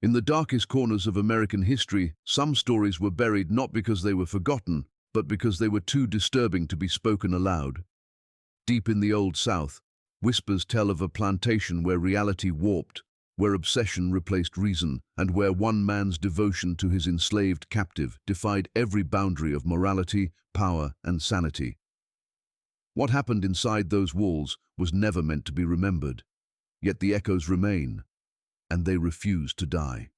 In the darkest corners of American history, some stories were buried not because they were forgotten, but because they were too disturbing to be spoken aloud. Deep in the Old South, whispers tell of a plantation where reality warped, where obsession replaced reason, and where one man's devotion to his enslaved captive defied every boundary of morality, power, and sanity. What happened inside those walls was never meant to be remembered, yet the echoes remain, and they refuse to die.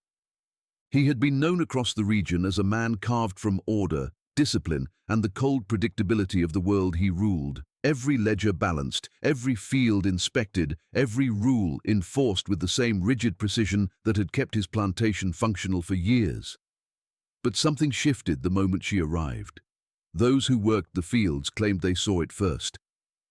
He had been known across the region as a man carved from order, discipline, and the cold predictability of the world he ruled. Every ledger balanced, every field inspected, every rule enforced with the same rigid precision that had kept his plantation functional for years. But something shifted the moment she arrived. Those who worked the fields claimed they saw it first.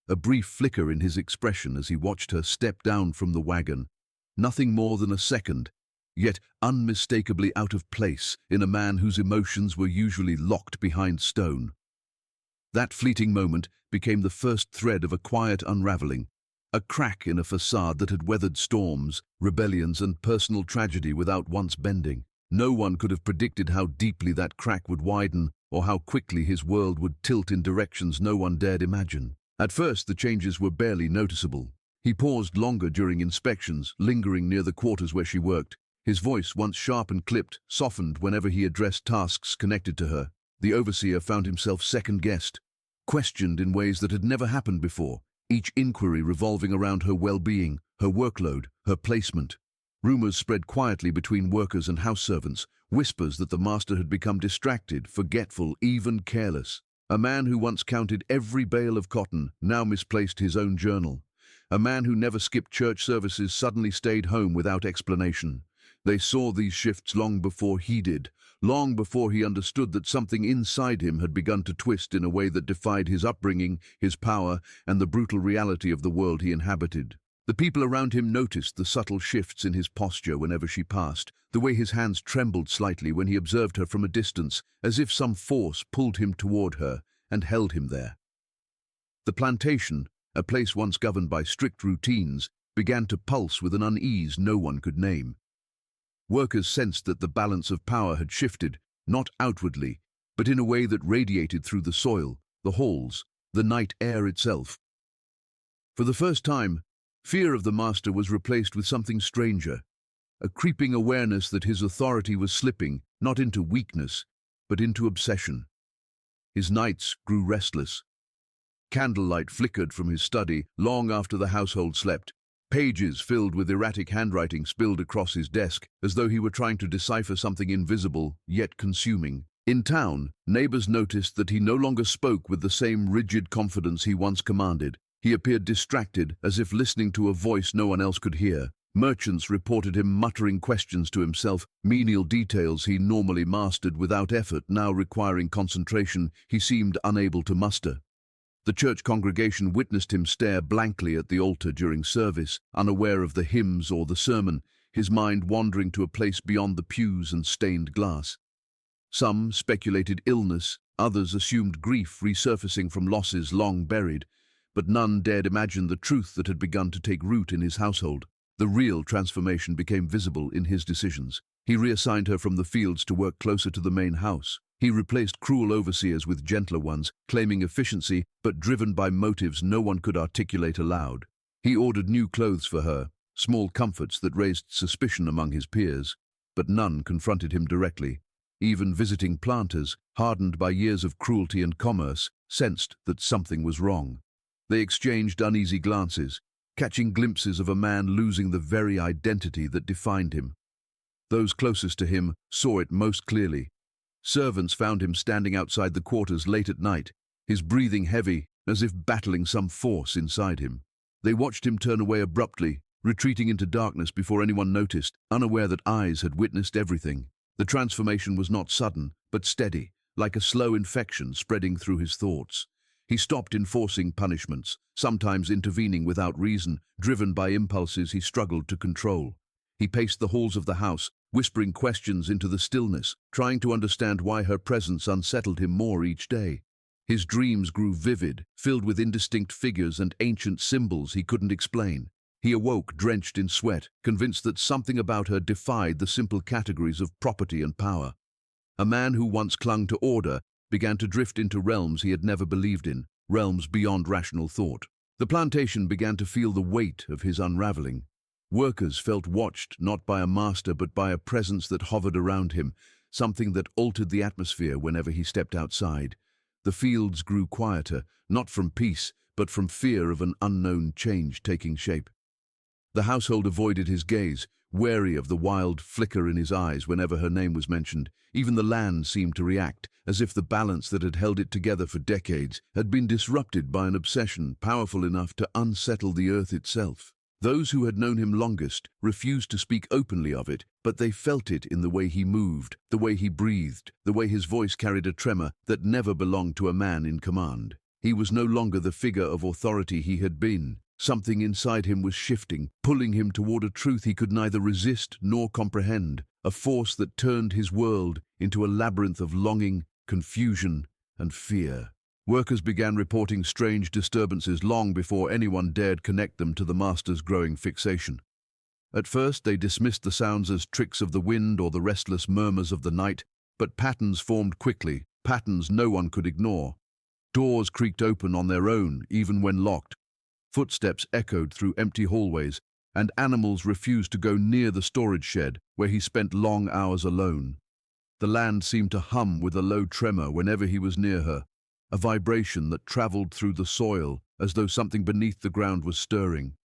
A brief flicker in his expression as he watched her step down from the wagon. Nothing more than a second, yet unmistakably out of place in a man whose emotions were usually locked behind stone. That fleeting moment became the first thread of a quiet unraveling, a crack in a facade that had weathered storms, rebellions, and personal tragedy without once bending. No one could have predicted how deeply that crack would widen or how quickly his world would tilt in directions no one dared imagine. At first, the changes were barely noticeable. He paused longer during inspections, lingering near the quarters where she worked. His voice, once sharp and clipped, softened whenever he addressed tasks connected to her. The overseer found himself second-guessed, questioned in ways that had never happened before, each inquiry revolving around her well-being, her workload, her placement. Rumors spread quietly between workers and house servants, whispers that the master had become distracted, forgetful, even careless. A man who once counted every bale of cotton now misplaced his own journal. A man who never skipped church services suddenly stayed home without explanation. They saw these shifts long before he did, long before he understood that something inside him had begun to twist in a way that defied his upbringing, his power, and the brutal reality of the world he inhabited. The people around him noticed the subtle shifts in his posture whenever she passed, the way his hands trembled slightly when he observed her from a distance, as if some force pulled him toward her and held him there. The plantation, a place once governed by strict routines, began to pulse with an unease no one could name. Workers sensed that the balance of power had shifted, not outwardly, but in a way that radiated through the soil, the halls, the night air itself. For the first time, fear of the master was replaced with something stranger, a creeping awareness that his authority was slipping, not into weakness, but into obsession. His nights grew restless. Candlelight flickered from his study long after the household slept. Pages filled with erratic handwriting spilled across his desk, as though he were trying to decipher something invisible, yet consuming. In town, neighbors noticed that he no longer spoke with the same rigid confidence he once commanded. He appeared distracted, as if listening to a voice no one else could hear. Merchants reported him muttering questions to himself, menial details he normally mastered without effort, now requiring concentration he seemed unable to muster. The church congregation witnessed him stare blankly at the altar during service, unaware of the hymns or the sermon, his mind wandering to a place beyond the pews and stained glass. Some speculated illness, others assumed grief resurfacing from losses long buried, but none dared imagine the truth that had begun to take root in his household. The real transformation became visible in his decisions. He reassigned her from the fields to work closer to the main house. He replaced cruel overseers with gentler ones, claiming efficiency but driven by motives no one could articulate aloud. He ordered new clothes for her, small comforts that raised suspicion among his peers, but none confronted him directly. Even visiting planters, hardened by years of cruelty and commerce, sensed that something was wrong. They exchanged uneasy glances, catching glimpses of a man losing the very identity that defined him. Those closest to him saw it most clearly. Servants found him standing outside the quarters late at night, his breathing heavy, as if battling some force inside him. They watched him turn away abruptly, retreating into darkness before anyone noticed, unaware that eyes had witnessed everything. The transformation was not sudden, but steady, like a slow infection spreading through his thoughts. He stopped enforcing punishments, sometimes intervening without reason, driven by impulses he struggled to control. He paced the halls of the house, whispering questions into the stillness, trying to understand why her presence unsettled him more each day. His dreams grew vivid, filled with indistinct figures and ancient symbols he couldn't explain. He awoke drenched in sweat, convinced that something about her defied the simple categories of property and power. A man who once clung to order began to drift into realms he had never believed in, realms beyond rational thought. The plantation began to feel the weight of his unraveling. Workers felt watched not by a master but by a presence that hovered around him, something that altered the atmosphere whenever he stepped outside. The fields grew quieter, not from peace, but from fear of an unknown change taking shape. The household avoided his gaze, wary of the wild flicker in his eyes whenever her name was mentioned. Even the land seemed to react, as if the balance that had held it together for decades had been disrupted by an obsession powerful enough to unsettle the earth itself. Those who had known him longest refused to speak openly of it, but they felt it in the way he moved, the way he breathed, the way his voice carried a tremor that never belonged to a man in command. He was no longer the figure of authority he had been. Something inside him was shifting, pulling him toward a truth he could neither resist nor comprehend, a force that turned his world into a labyrinth of longing, confusion, and fear. Workers began reporting strange disturbances long before anyone dared connect them to the master's growing fixation. At first, they dismissed the sounds as tricks of the wind or the restless murmurs of the night, but patterns formed quickly, patterns no one could ignore. Doors creaked open on their own, even when locked. Footsteps echoed through empty hallways, and animals refused to go near the storage shed, where he spent long hours alone. The land seemed to hum with a low tremor whenever he was near her, a vibration that traveled through the soil as though something beneath the ground was stirring.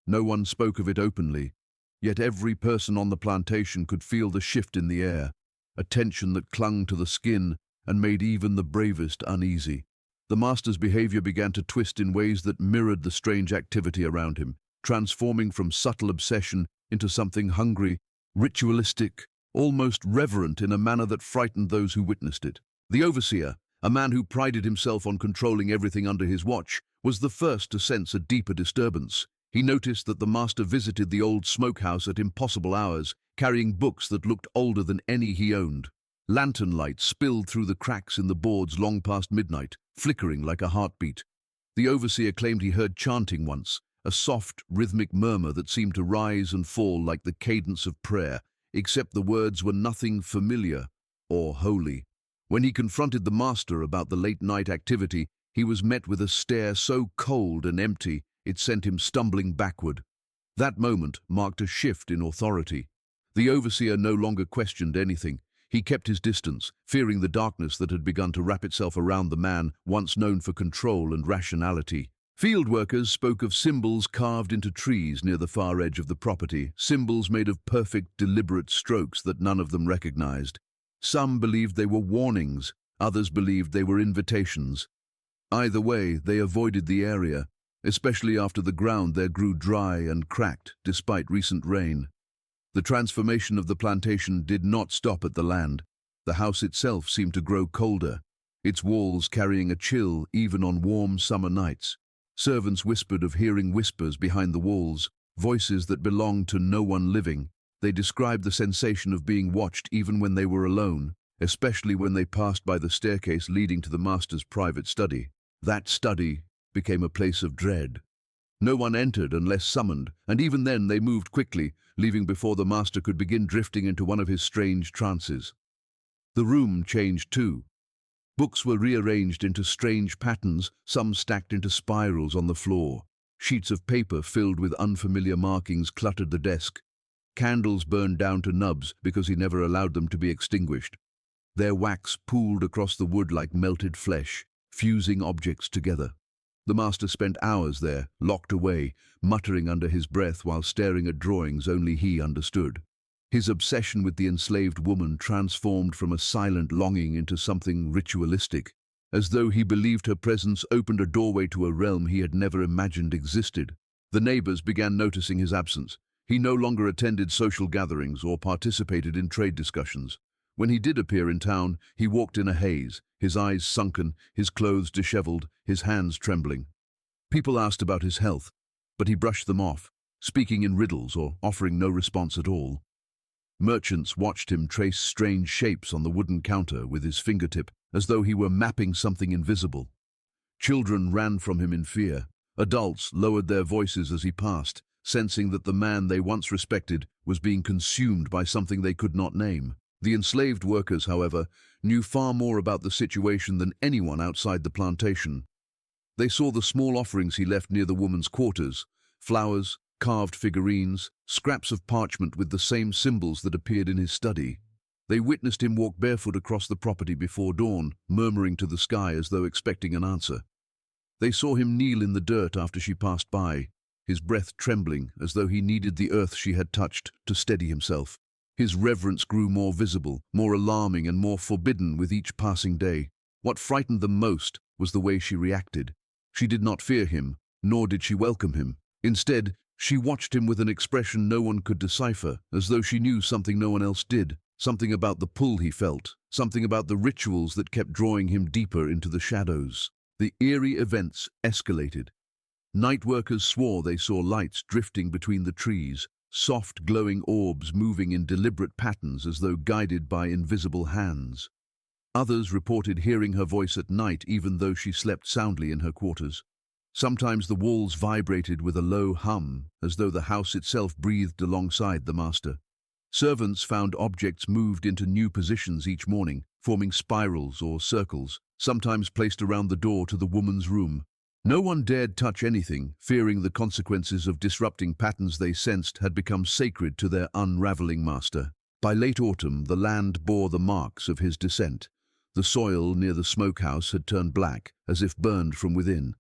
No one spoke of it openly, yet every person on the plantation could feel the shift in the air, a tension that clung to the skin and made even the bravest uneasy. The master's behavior began to twist in ways that mirrored the strange activity around him, transforming from subtle obsession into something hungry, ritualistic, almost reverent in a manner that frightened those who witnessed it. The overseer, a man who prided himself on controlling everything under his watch, was the first to sense a deeper disturbance. He noticed that the master visited the old smokehouse at impossible hours, carrying books that looked older than any he owned. Lantern light spilled through the cracks in the boards long past midnight, flickering like a heartbeat. The overseer claimed he heard chanting once, a soft, rhythmic murmur that seemed to rise and fall like the cadence of prayer, except the words were nothing familiar or holy. When he confronted the master about the late-night activity, he was met with a stare so cold and empty it sent him stumbling backward. That moment marked a shift in authority. The overseer no longer questioned anything. He kept his distance, fearing the darkness that had begun to wrap itself around the man once known for control and rationality. Field workers spoke of symbols carved into trees near the far edge of the property, symbols made of perfect, deliberate strokes that none of them recognized. Some believed they were warnings, others believed they were invitations. Either way, they avoided the area, especially after the ground there grew dry and cracked despite recent rain. The transformation of the plantation did not stop at the land. The house itself seemed to grow colder, its walls carrying a chill even on warm summer nights. Servants whispered of hearing whispers behind the walls, voices that belonged to no one living. They described the sensation of being watched even when they were alone, especially when they passed by the staircase leading to the master's private study. That study became a place of dread. No one entered unless summoned, and even then they moved quickly, leaving before the master could begin drifting into one of his strange trances. The room changed too. Books were rearranged into strange patterns, some stacked into spirals on the floor. Sheets of paper filled with unfamiliar markings cluttered the desk. Candles burned down to nubs because he never allowed them to be extinguished. Their wax pooled across the wood like melted flesh, fusing objects together. The master spent hours there, locked away, muttering under his breath while staring at drawings only he understood. His obsession with the enslaved woman transformed from a silent longing into something ritualistic, as though he believed her presence opened a doorway to a realm he had never imagined existed. The neighbors began noticing his absence. He no longer attended social gatherings or participated in trade discussions. When he did appear in town, he walked in a haze, his eyes sunken, his clothes disheveled, his hands trembling. People asked about his health, but he brushed them off, speaking in riddles or offering no response at all. Merchants watched him trace strange shapes on the wooden counter with his fingertip, as though he were mapping something invisible. Children ran from him in fear, Adults lowered their voices as he passed, sensing that the man they once respected was being consumed by something they could not name. The enslaved workers, however, knew far more about the situation than anyone outside the plantation. They saw the small offerings he left near the woman's quarters: flowers, carved figurines, scraps of parchment with the same symbols that appeared in his study. They witnessed him walk barefoot across the property before dawn, murmuring to the sky as though expecting an answer. They saw him kneel in the dirt after she passed by, his breath trembling as though he needed the earth she had touched to steady himself. His reverence grew more visible, more alarming and more forbidden with each passing day. What frightened them most was the way she reacted. She did not fear him, nor did she welcome him. Instead, she watched him with an expression no one could decipher, as though she knew something no one else did, something about the pull he felt, something about the rituals that kept drawing him deeper into the shadows. The eerie events escalated. Night workers swore they saw lights drifting between the trees, soft glowing orbs moving in deliberate patterns as though guided by invisible hands. Others reported hearing her voice at night even though she slept soundly in her quarters. Sometimes the walls vibrated with a low hum, as though the house itself breathed alongside the master. Servants found objects moved into new positions each morning, forming spirals or circles, sometimes placed around the door to the woman's room. No one dared touch anything, fearing the consequences of disrupting patterns they sensed had become sacred to their unraveling master. By late autumn, the land bore the marks of his descent. The soil near the smokehouse had turned black, as if burned from within.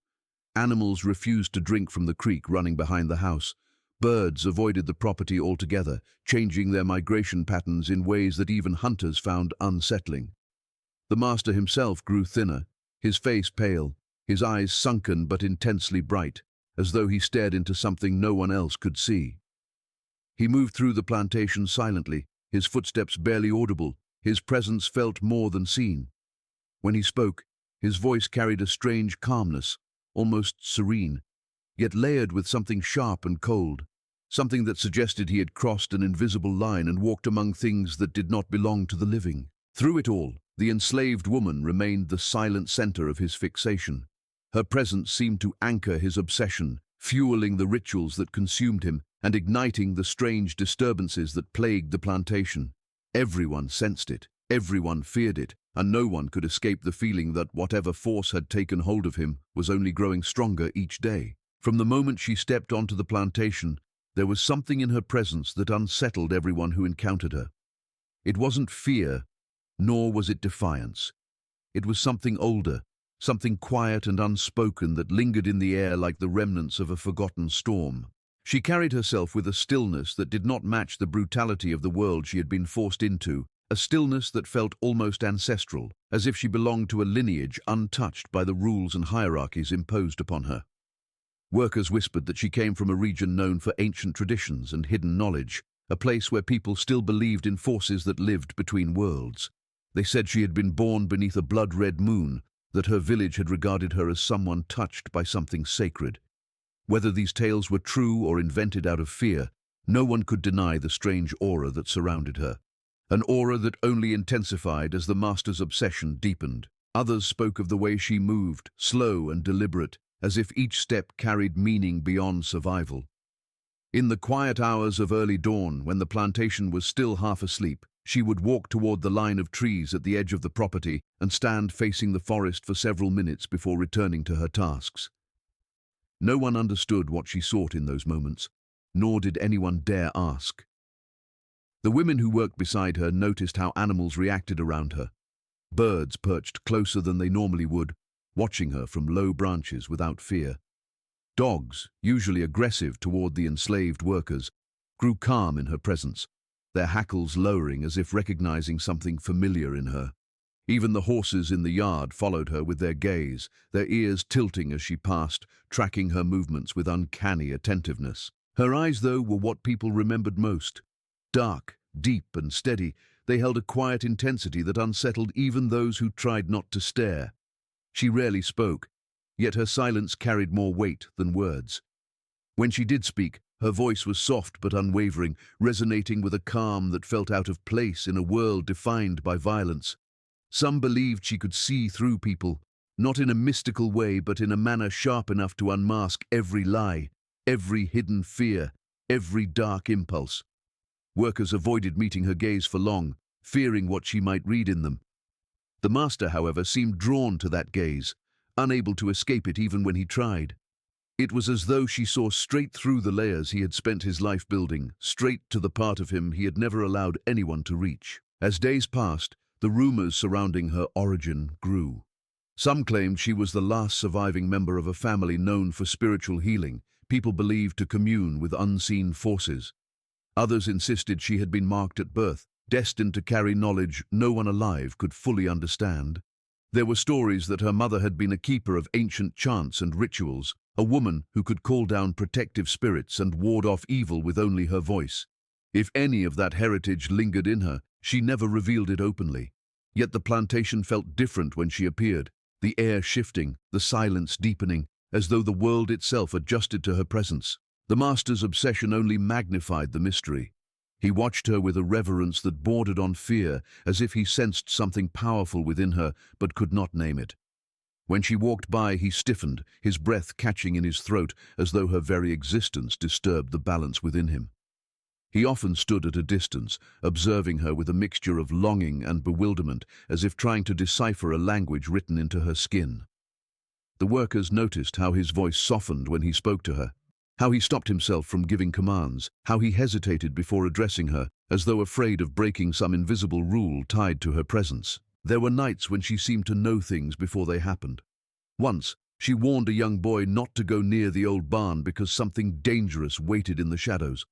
Animals refused to drink from the creek running behind the house. Birds avoided the property altogether, changing their migration patterns in ways that even hunters found unsettling. The master himself grew thinner, his face pale, his eyes sunken but intensely bright, as though he stared into something no one else could see. He moved through the plantation silently, his footsteps barely audible, his presence felt more than seen. When he spoke, his voice carried a strange calmness, almost serene, yet layered with something sharp and cold, something that suggested he had crossed an invisible line and walked among things that did not belong to the living. Through it all, the enslaved woman remained the silent center of his fixation. Her presence seemed to anchor his obsession, fueling the rituals that consumed him and igniting the strange disturbances that plagued the plantation. Everyone sensed it, everyone feared it, and no one could escape the feeling that whatever force had taken hold of him was only growing stronger each day. From the moment she stepped onto the plantation, there was something in her presence that unsettled everyone who encountered her. It wasn't fear, nor was it defiance. It was something older, something quiet and unspoken that lingered in the air like the remnants of a forgotten storm. She carried herself with a stillness that did not match the brutality of the world she had been forced into, a stillness that felt almost ancestral, as if she belonged to a lineage untouched by the rules and hierarchies imposed upon her. Workers whispered that she came from a region known for ancient traditions and hidden knowledge, a place where people still believed in forces that lived between worlds. They said she had been born beneath a blood-red moon, that her village had regarded her as someone touched by something sacred. Whether these tales were true or invented out of fear, no one could deny the strange aura that surrounded her. An aura that only intensified as the master's obsession deepened. Others spoke of the way she moved, slow and deliberate, as if each step carried meaning beyond survival. In the quiet hours of early dawn, when the plantation was still half asleep, she would walk toward the line of trees at the edge of the property and stand facing the forest for several minutes before returning to her tasks. No one understood what she sought in those moments, nor did anyone dare ask. The women who worked beside her noticed how animals reacted around her. Birds perched closer than they normally would, watching her from low branches without fear. Dogs, usually aggressive toward the enslaved workers, grew calm in her presence, their hackles lowering as if recognizing something familiar in her. Even the horses in the yard followed her with their gaze, their ears tilting as she passed, tracking her movements with uncanny attentiveness. Her eyes, though, were what people remembered most. Dark, deep and steady, they held a quiet intensity that unsettled even those who tried not to stare. She rarely spoke, yet her silence carried more weight than words. When she did speak, her voice was soft but unwavering, resonating with a calm that felt out of place in a world defined by violence. Some believed she could see through people, not in a mystical way, but in a manner sharp enough to unmask every lie, every hidden fear, every dark impulse. Workers avoided meeting her gaze for long, fearing what she might read in them. The master, however, seemed drawn to that gaze, unable to escape it even when he tried. It was as though she saw straight through the layers he had spent his life building, straight to the part of him he had never allowed anyone to reach. As days passed, the rumors surrounding her origin grew. Some claimed she was the last surviving member of a family known for spiritual healing, people believed to commune with unseen forces. Others insisted she had been marked at birth, destined to carry knowledge no one alive could fully understand. There were stories that her mother had been a keeper of ancient chants and rituals, a woman who could call down protective spirits and ward off evil with only her voice. If any of that heritage lingered in her, she never revealed it openly. Yet the plantation felt different when she appeared, the air shifting, the silence deepening, as though the world itself adjusted to her presence. The master's obsession only magnified the mystery. He watched her with a reverence that bordered on fear, as if he sensed something powerful within her but could not name it. When she walked by, he stiffened, his breath catching in his throat as though her very existence disturbed the balance within him. He often stood at a distance, observing her with a mixture of longing and bewilderment, as if trying to decipher a language written into her skin. The workers noticed how his voice softened when he spoke to her, how he stopped himself from giving commands, how he hesitated before addressing her, as though afraid of breaking some invisible rule tied to her presence. There were nights when she seemed to know things before they happened. Once, she warned a young boy not to go near the old barn because something dangerous waited in the shadows.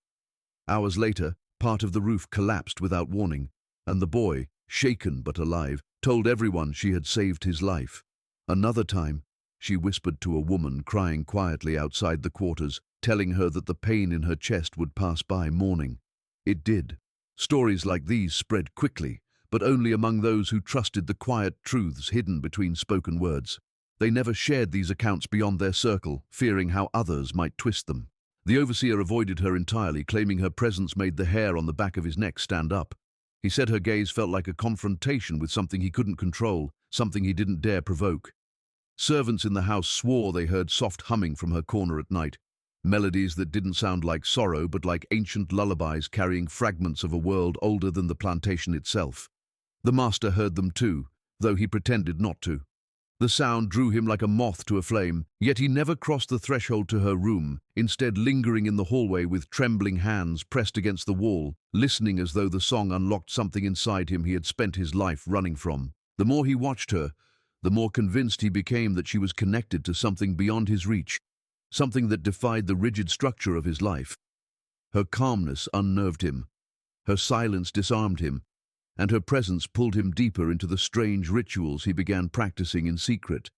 Hours later, part of the roof collapsed without warning, and the boy, shaken but alive, told everyone she had saved his life. Another time, she whispered to a woman crying quietly outside the quarters, telling her that the pain in her chest would pass by mourning. It did. Stories like these spread quickly, but only among those who trusted the quiet truths hidden between spoken words. They never shared these accounts beyond their circle, fearing how others might twist them. The overseer avoided her entirely, claiming her presence made the hair on the back of his neck stand up. He said her gaze felt like a confrontation with something he couldn't control, something he didn't dare provoke. Servants in the house swore they heard soft humming from her corner at night, melodies that didn't sound like sorrow but like ancient lullabies carrying fragments of a world older than the plantation itself. The master heard them too, though he pretended not to. The sound drew him like a moth to a flame, yet he never crossed the threshold to her room, instead lingering in the hallway with trembling hands pressed against the wall, listening as though the song unlocked something inside him he had spent his life running from. The more he watched her, the more convinced he became that she was connected to something beyond his reach, something that defied the rigid structure of his life. Her calmness unnerved him, her silence disarmed him, and her presence pulled him deeper into the strange rituals he began practicing in secret.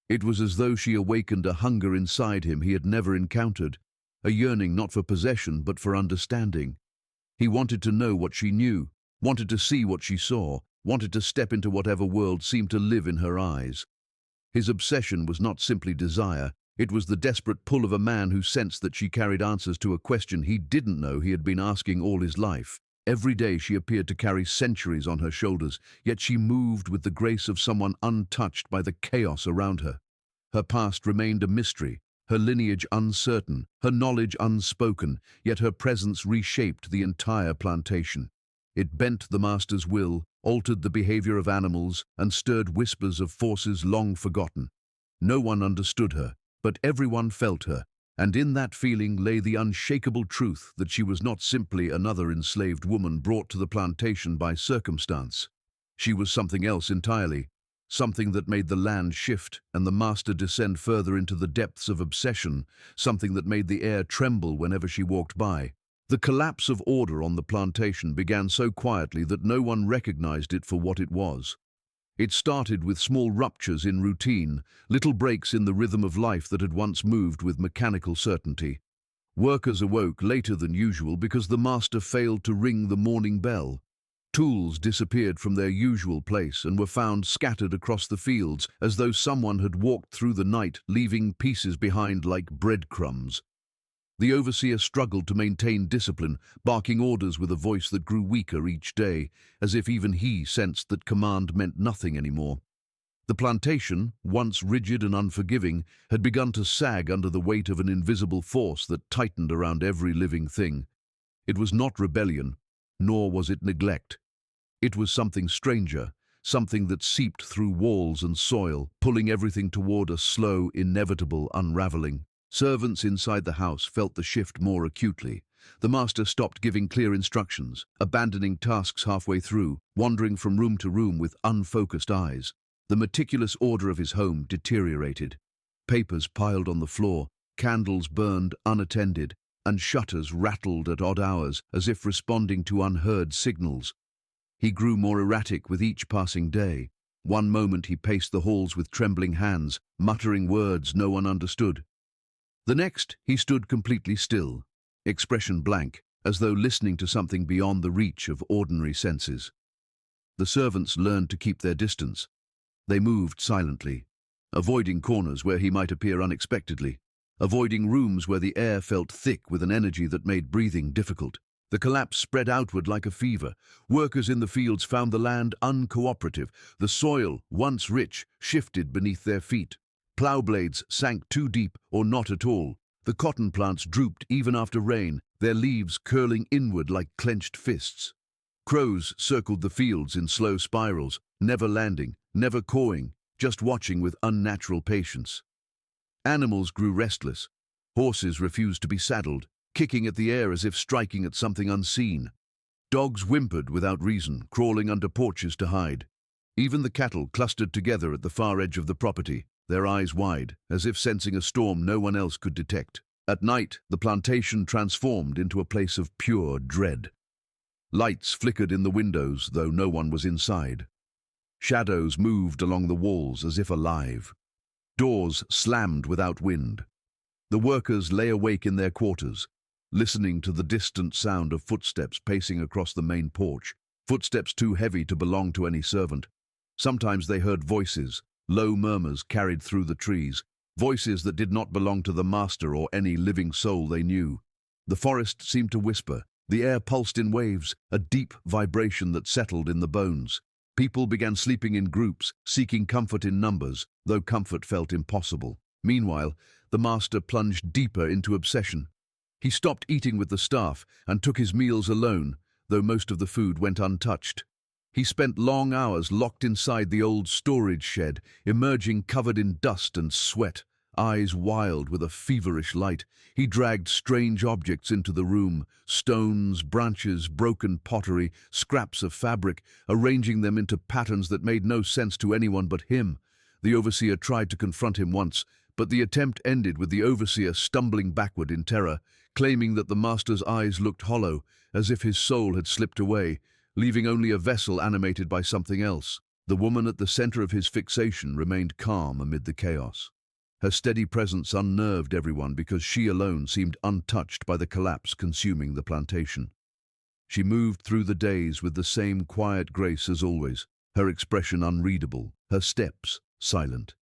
It was as though she awakened a hunger inside him he had never encountered, a yearning not for possession but for understanding. He wanted to know what she knew, wanted to see what she saw, wanted to step into whatever world seemed to live in her eyes. His obsession was not simply desire, it was the desperate pull of a man who sensed that she carried answers to a question he didn't know he had been asking all his life. Every day she appeared to carry centuries on her shoulders, yet she moved with the grace of someone untouched by the chaos around her. Her past remained a mystery, her lineage uncertain, her knowledge unspoken, yet her presence reshaped the entire plantation. It bent the master's will, altered the behavior of animals, and stirred whispers of forces long forgotten. No one understood her, but everyone felt her. And in that feeling lay the unshakable truth that she was not simply another enslaved woman brought to the plantation by circumstance. She was something else entirely, something that made the land shift and the master descend further into the depths of obsession, something that made the air tremble whenever she walked by. The collapse of order on the plantation began so quietly that no one recognized it for what it was. It started with small ruptures in routine, little breaks in the rhythm of life that had once moved with mechanical certainty. Workers awoke later than usual because the master failed to ring the morning bell. Tools disappeared from their usual place and were found scattered across the fields as though someone had walked through the night, leaving pieces behind like breadcrumbs. The overseer struggled to maintain discipline, barking orders with a voice that grew weaker each day, as if even he sensed that command meant nothing anymore. The plantation, once rigid and unforgiving, had begun to sag under the weight of an invisible force that tightened around every living thing. It was not rebellion, nor was it neglect. It was something stranger, something that seeped through walls and soil, pulling everything toward a slow, inevitable unraveling. Servants inside the house felt the shift more acutely. The master stopped giving clear instructions, abandoning tasks halfway through, wandering from room to room with unfocused eyes. The meticulous order of his home deteriorated. Papers piled on the floor, candles burned unattended, and shutters rattled at odd hours as if responding to unheard signals. He grew more erratic with each passing day. One moment he paced the halls with trembling hands, muttering words no one understood. The next he stood completely still, expression blank, as though listening to something beyond the reach of ordinary senses. The servants learned to keep their distance. They moved silently, avoiding corners where he might appear unexpectedly, avoiding rooms where the air felt thick with an energy that made breathing difficult. The collapse spread outward like a fever. Workers in the fields found the land uncooperative. The soil, once rich, shifted beneath their feet. Plow blades sank too deep or not at all. The cotton plants drooped even after rain, their leaves curling inward like clenched fists. Crows circled the fields in slow spirals, never landing, never cawing, just watching with unnatural patience. Animals grew restless. Horses refused to be saddled, kicking at the air as if striking at something unseen. Dogs whimpered without reason, crawling under porches to hide. Even the cattle clustered together at the far edge of the property, their eyes wide, as if sensing a storm no one else could detect. At night, the plantation transformed into a place of pure dread. Lights flickered in the windows, though no one was inside. Shadows moved along the walls as if alive. Doors slammed without wind. The workers lay awake in their quarters, listening to the distant sound of footsteps pacing across the main porch, footsteps too heavy to belong to any servant. Sometimes they heard voices, low murmurs carried through the trees, voices that did not belong to the master or any living soul they knew. The forest seemed to whisper, the air pulsed in waves, a deep vibration that settled in the bones. People began sleeping in groups, seeking comfort in numbers, though comfort felt impossible. Meanwhile, the master plunged deeper into obsession. He stopped eating with the staff and took his meals alone, though most of the food went untouched. He spent long hours locked inside the old storage shed, emerging covered in dust and sweat, eyes wild with a feverish light. He dragged strange objects into the room, stones, branches, broken pottery, scraps of fabric, arranging them into patterns that made no sense to anyone but him. The overseer tried to confront him once, but the attempt ended with the overseer stumbling backward in terror, claiming that the master's eyes looked hollow, as if his soul had slipped away, leaving only a vessel animated by something else. The woman at the center of his fixation remained calm amid the chaos. Her steady presence unnerved everyone because she alone seemed untouched by the collapse consuming the plantation. She moved through the days with the same quiet grace as always, her expression unreadable, her steps silent.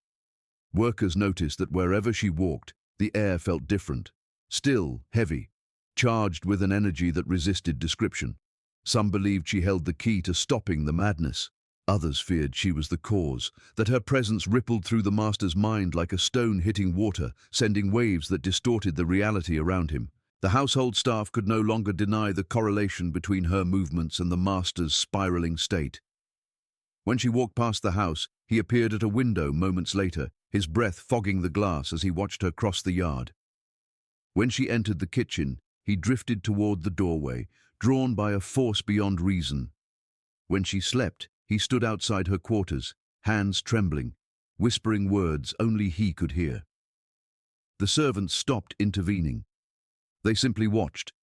Workers noticed that wherever she walked, the air felt different, still, heavy, charged with an energy that resisted description. Some believed she held the key to stopping the madness. Others feared she was the cause, that her presence rippled through the master's mind like a stone hitting water, sending waves that distorted the reality around him. The household staff could no longer deny the correlation between her movements and the master's spiraling state. When she walked past the house, he appeared at a window moments later, his breath fogging the glass as he watched her cross the yard. When she entered the kitchen, he drifted toward the doorway, drawn by a force beyond reason. When she slept, he stood outside her quarters, hands trembling, whispering words only he could hear. The servants stopped intervening. They simply watched,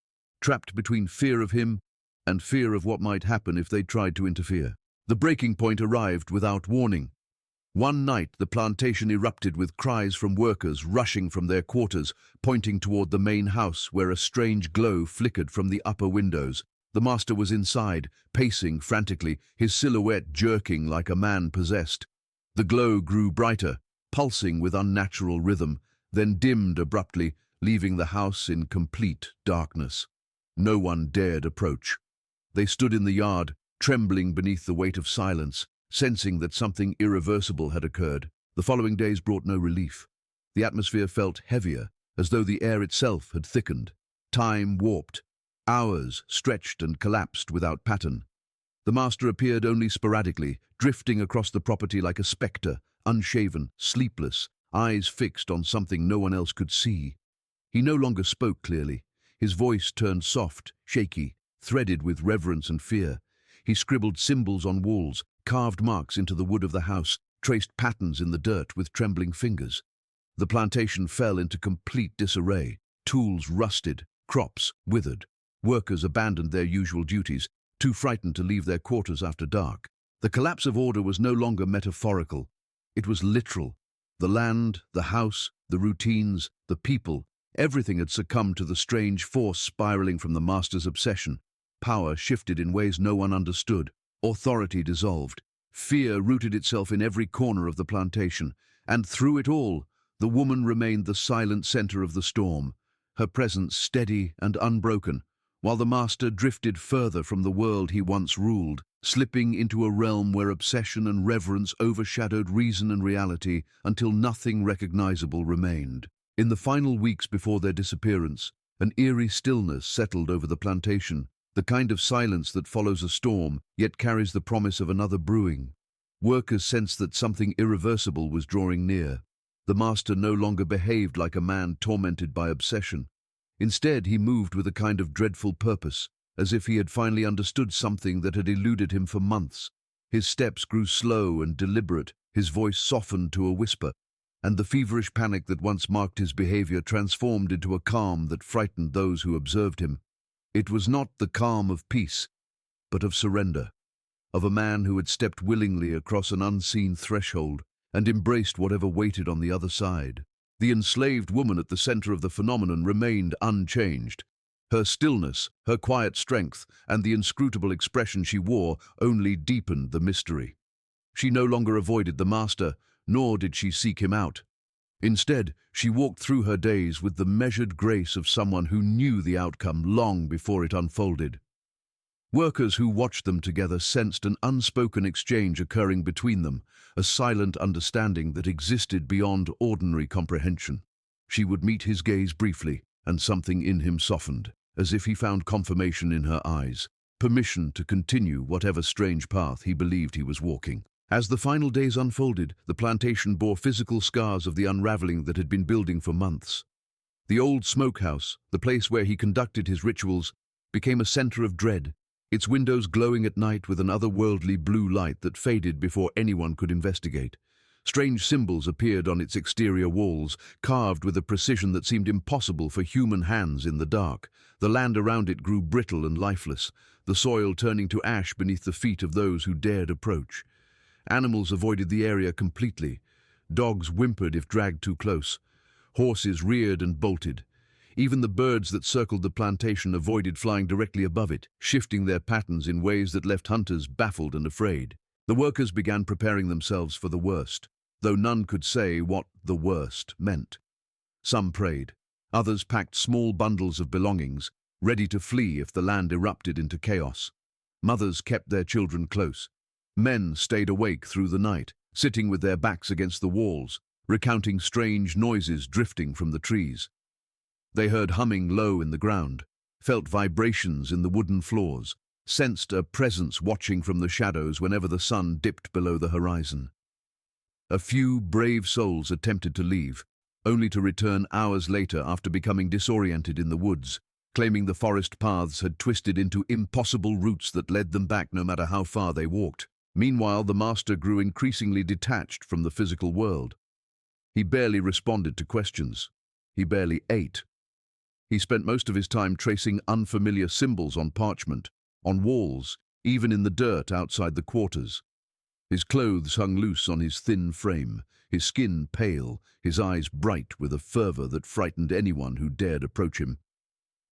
trapped between fear of him and fear of what might happen if they tried to interfere. The breaking point arrived without warning. One night, the plantation erupted with cries from workers rushing from their quarters, pointing toward the main house where a strange glow flickered from the upper windows. The master was inside, pacing frantically, his silhouette jerking like a man possessed. The glow grew brighter, pulsing with unnatural rhythm, then dimmed abruptly, leaving the house in complete darkness. No one dared approach. They stood in the yard, trembling beneath the weight of silence, sensing that something irreversible had occurred. The following days brought no relief. The atmosphere felt heavier, as though the air itself had thickened. Time warped. Hours stretched and collapsed without pattern. The master appeared only sporadically, drifting across the property like a spectre, unshaven, sleepless, eyes fixed on something no one else could see. He no longer spoke clearly. His voice turned soft, shaky, threaded with reverence and fear. He scribbled symbols on walls, carved marks into the wood of the house, traced patterns in the dirt with trembling fingers. The plantation fell into complete disarray. Tools rusted, crops withered. Workers abandoned their usual duties, too frightened to leave their quarters after dark. The collapse of order was no longer metaphorical. It was literal. The land, the house, the routines, the people, everything had succumbed to the strange force spiraling from the master's obsession. Power shifted in ways no one understood. Authority dissolved. Fear rooted itself in every corner of the plantation. And through it all, the woman remained the silent center of the storm, her presence steady and unbroken, while the master drifted further from the world he once ruled, slipping into a realm where obsession and reverence overshadowed reason and reality until nothing recognizable remained. In the final weeks before their disappearance, an eerie stillness settled over the plantation, the kind of silence that follows a storm, yet carries the promise of another brewing. Workers sensed that something irreversible was drawing near. The master no longer behaved like a man tormented by obsession. Instead, he moved with a kind of dreadful purpose, as if he had finally understood something that had eluded him for months. His steps grew slow and deliberate, his voice softened to a whisper, and the feverish panic that once marked his behavior transformed into a calm that frightened those who observed him. It was not the calm of peace, but of surrender, of a man who had stepped willingly across an unseen threshold and embraced whatever waited on the other side. The enslaved woman at the center of the phenomenon remained unchanged. Her stillness, her quiet strength, and the inscrutable expression she wore only deepened the mystery. She no longer avoided the master, nor did she seek him out. Instead, she walked through her days with the measured grace of someone who knew the outcome long before it unfolded. Workers who watched them together sensed an unspoken exchange occurring between them, a silent understanding that existed beyond ordinary comprehension. She would meet his gaze briefly, and something in him softened, as if he found confirmation in her eyes, permission to continue whatever strange path he believed he was walking. As the final days unfolded, the plantation bore physical scars of the unraveling that had been building for months. The old smokehouse, the place where he conducted his rituals, became a center of dread, its windows glowing at night with an otherworldly blue light that faded before anyone could investigate. Strange symbols appeared on its exterior walls, carved with a precision that seemed impossible for human hands in the dark. The land around it grew brittle and lifeless, the soil turning to ash beneath the feet of those who dared approach. Animals avoided the area completely. Dogs whimpered if dragged too close. Horses reared and bolted. Even the birds that circled the plantation avoided flying directly above it, shifting their patterns in ways that left hunters baffled and afraid. The workers began preparing themselves for the worst, though none could say what the worst meant. Some prayed. Others packed small bundles of belongings, ready to flee if the land erupted into chaos. Mothers kept their children close. Men stayed awake through the night, sitting with their backs against the walls, recounting strange noises drifting from the trees. They heard humming low in the ground, felt vibrations in the wooden floors, sensed a presence watching from the shadows whenever the sun dipped below the horizon. A few brave souls attempted to leave, only to return hours later after becoming disoriented in the woods, claiming the forest paths had twisted into impossible routes that led them back no matter how far they walked. Meanwhile, the master grew increasingly detached from the physical world. He barely responded to questions. He barely ate. He spent most of his time tracing unfamiliar symbols on parchment, on walls, even in the dirt outside the quarters. His clothes hung loose on his thin frame, his skin pale, his eyes bright with a fervor that frightened anyone who dared approach him.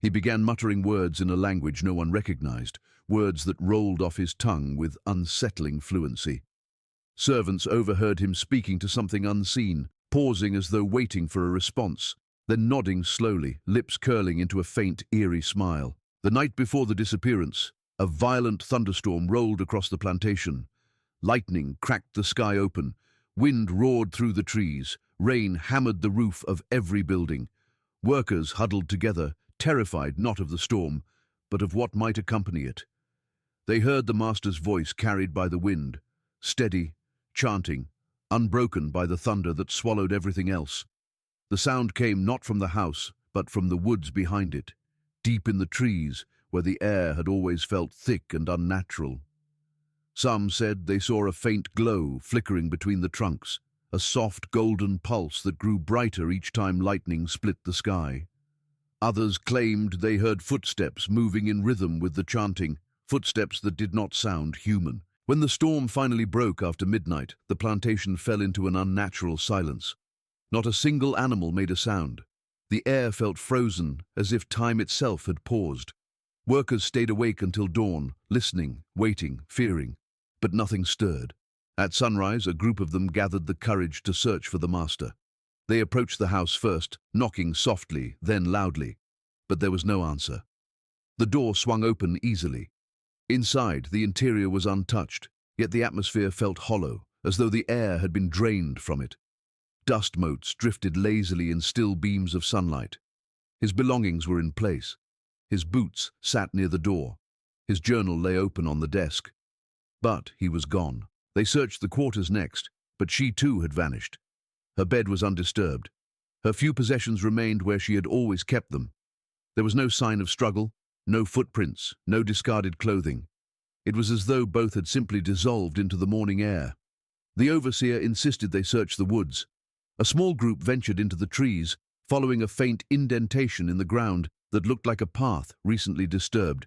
He began muttering words in a language no one recognized, words that rolled off his tongue with unsettling fluency. Servants overheard him speaking to something unseen, pausing as though waiting for a response, then nodding slowly, lips curling into a faint, eerie smile. The night before the disappearance, a violent thunderstorm rolled across the plantation. Lightning cracked the sky open. Wind roared through the trees. Rain hammered the roof of every building. Workers huddled together, terrified not of the storm, but of what might accompany it. They heard the master's voice carried by the wind, steady, chanting, unbroken by the thunder that swallowed everything else. The sound came not from the house, but from the woods behind it, deep in the trees, where the air had always felt thick and unnatural. Some said they saw a faint glow flickering between the trunks, a soft golden pulse that grew brighter each time lightning split the sky. Others claimed they heard footsteps moving in rhythm with the chanting, footsteps that did not sound human. When the storm finally broke after midnight, the plantation fell into an unnatural silence. Not a single animal made a sound. The air felt frozen, as if time itself had paused. Workers stayed awake until dawn, listening, waiting, fearing, but nothing stirred. At sunrise, a group of them gathered the courage to search for the master. They approached the house first, knocking softly, then loudly, but there was no answer. The door swung open easily. Inside, the interior was untouched, yet the atmosphere felt hollow, as though the air had been drained from it. Dust motes drifted lazily in still beams of sunlight. His belongings were in place. His boots sat near the door. His journal lay open on the desk. But he was gone. They searched the quarters next, but she too had vanished. Her bed was undisturbed. Her few possessions remained where she had always kept them. There was no sign of struggle, no footprints, no discarded clothing. It was as though both had simply dissolved into the morning air. The overseer insisted they search the woods. A small group ventured into the trees, following a faint indentation in the ground that looked like a path recently disturbed.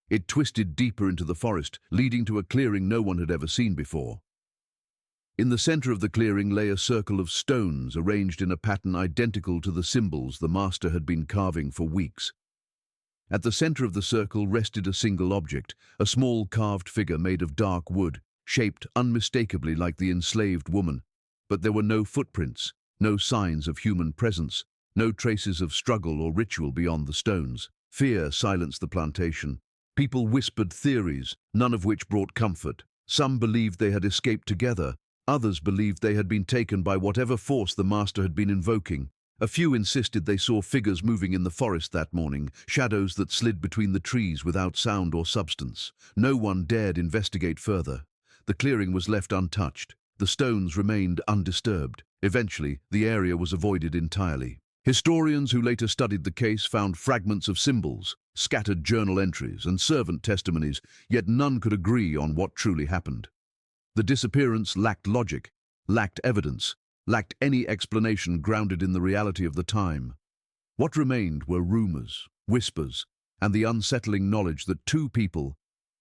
It twisted deeper into the forest, leading to a clearing no one had ever seen before. In the center of the clearing lay a circle of stones arranged in a pattern identical to the symbols the master had been carving for weeks. At the center of the circle rested a single object, a small carved figure made of dark wood, shaped unmistakably like the enslaved woman. But there were no footprints, no signs of human presence, no traces of struggle or ritual beyond the stones. Fear silenced the plantation. People whispered theories, none of which brought comfort. Some believed they had escaped together. Others believed they had been taken by whatever force the master had been invoking. A few insisted they saw figures moving in the forest that morning, shadows that slid between the trees without sound or substance. No one dared investigate further. The clearing was left untouched. The stones remained undisturbed. Eventually, the area was avoided entirely. Historians who later studied the case found fragments of symbols, scattered journal entries, and servant testimonies, yet none could agree on what truly happened. The disappearance lacked logic, lacked evidence, lacked any explanation grounded in the reality of the time. What remained were rumors, whispers, and the unsettling knowledge that two people,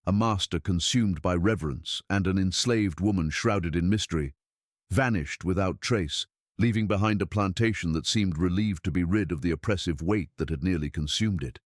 a master consumed by reverence and an enslaved woman shrouded in mystery, vanished without trace, leaving behind a plantation that seemed relieved to be rid of the oppressive weight that had nearly consumed it.